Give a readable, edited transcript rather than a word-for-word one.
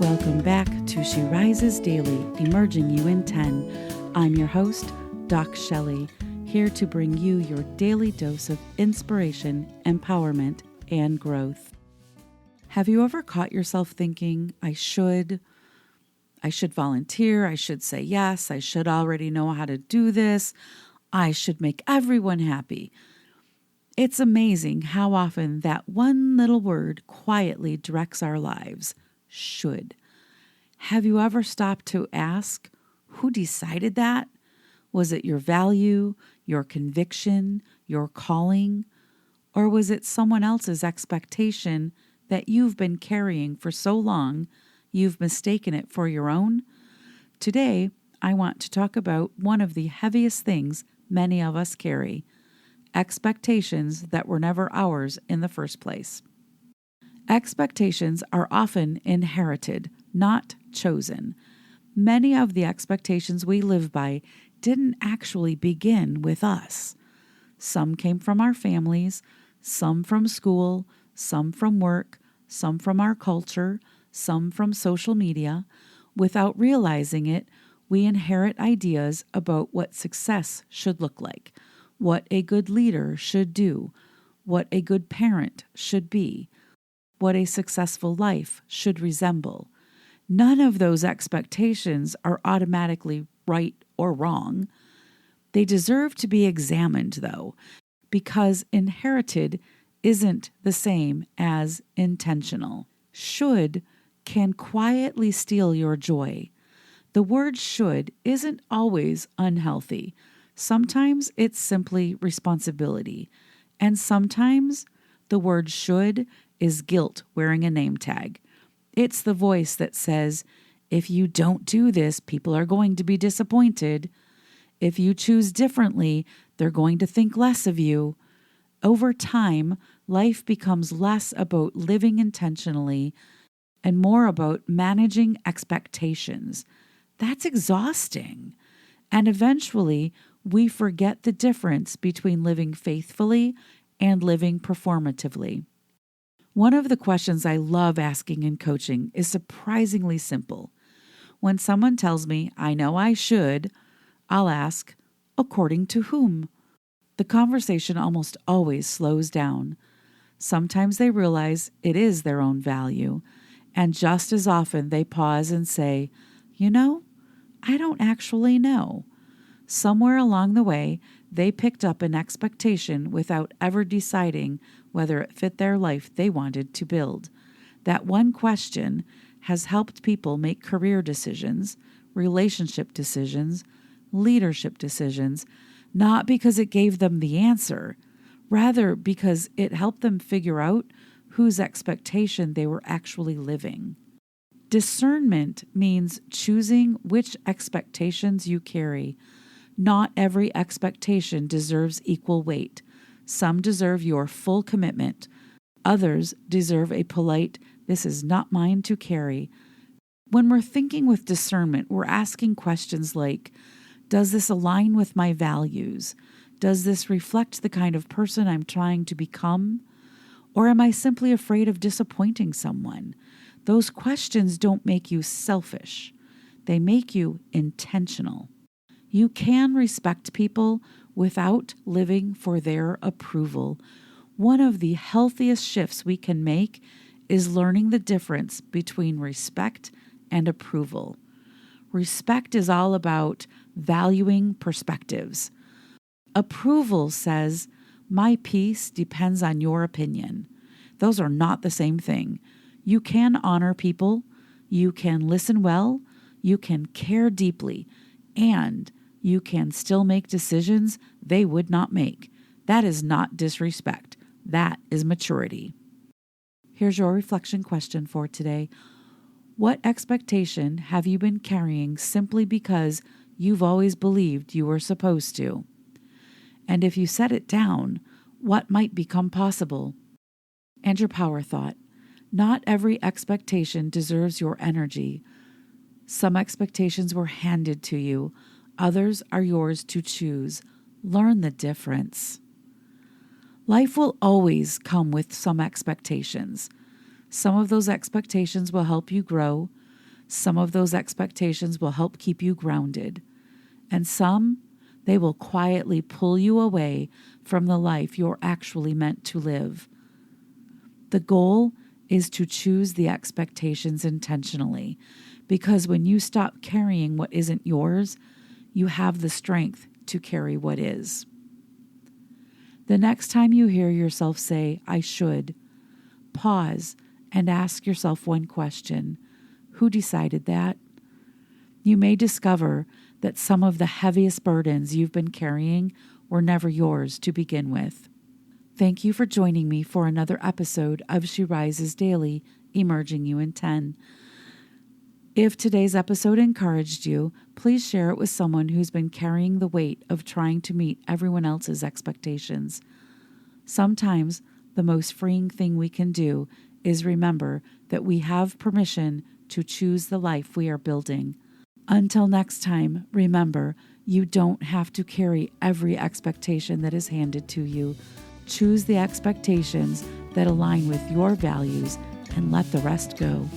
Welcome back to She Rises Daily, Emerging You in 10. I'm your host, Doc Shelley, here to bring you your daily dose of inspiration, empowerment, and growth. Have you ever caught yourself thinking, I should volunteer, I should say yes, I should already know how to do this, I should make everyone happy? It's amazing how often that one little word quietly directs our lives. Should. Have you ever stopped to ask, who decided that? Was it your value, your conviction, your calling? Or was it someone else's expectation that you've been carrying for so long, you've mistaken it for your own? Today, I want to talk about one of the heaviest things many of us carry, expectations that were never ours in the first place. Expectations are often inherited, not chosen. Many of the expectations we live by didn't actually begin with us. Some came from our families, some from school, some from work, some from our culture, some from social media. Without realizing it, we inherit ideas about what success should look like, what a good leader should do, what a good parent should be, what a successful life should resemble. None of those expectations are automatically right or wrong. They deserve to be examined, though, because inherited isn't the same as intentional. Should can quietly steal your joy. The word should isn't always unhealthy. Sometimes it's simply responsibility, and sometimes the word should is guilt wearing a name tag. It's the voice that says, if you don't do this, people are going to be disappointed. If you choose differently, they're going to think less of you. Over time, life becomes less about living intentionally and more about managing expectations. That's exhausting. And eventually, we forget the difference between living faithfully and living performatively. One of the questions I love asking in coaching is surprisingly simple. When someone tells me, I know I should, I'll ask, according to whom? The conversation almost always slows down. Sometimes they realize it is their own value, and just as often they pause and say, I don't actually know. Somewhere along the way, they picked up an expectation without ever deciding whether it fit their life they wanted to build. That one question has helped people make career decisions, relationship decisions, leadership decisions, not because it gave them the answer, rather because it helped them figure out whose expectation they were actually living. Discernment means choosing which expectations you carry. Not every expectation deserves equal weight. Some deserve your full commitment. Others deserve a polite, this is not mine to carry. When we're thinking with discernment, we're asking questions like, does this align with my values? Does this reflect the kind of person I'm trying to become? Or am I simply afraid of disappointing someone? Those questions don't make you selfish. They make you intentional. You can respect people without living for their approval. One of the healthiest shifts we can make is learning the difference between respect and approval. Respect is all about valuing perspectives. Approval says, my peace depends on your opinion. Those are not the same thing. You can honor people, you can listen well, you can care deeply, and you can still make decisions they would not make. That is not disrespect. That is maturity. Here's your reflection question for today. What expectation have you been carrying simply because you've always believed you were supposed to? And if you set it down, what might become possible? And your power thought. Not every expectation deserves your energy. Some expectations were handed to you. Others are yours to choose. Learn the difference. Life will always come with some expectations. Some of those expectations will help you grow. Some of those expectations will help keep you grounded, and some, they will quietly pull you away from the life you're actually meant to live. The goal is to choose the expectations intentionally, because when you stop carrying what isn't yours, you have the strength to carry what is. The next time you hear yourself say, "I should," pause and ask yourself one question: who decided that? You may discover that some of the heaviest burdens you've been carrying were never yours to begin with. Thank you for joining me for another episode of She Rises Daily, Emerging You in 10. If today's episode encouraged you, please share it with someone who's been carrying the weight of trying to meet everyone else's expectations. Sometimes the most freeing thing we can do is remember that we have permission to choose the life we are building. Until next time, remember, you don't have to carry every expectation that is handed to you. Choose the expectations that align with your values and let the rest go.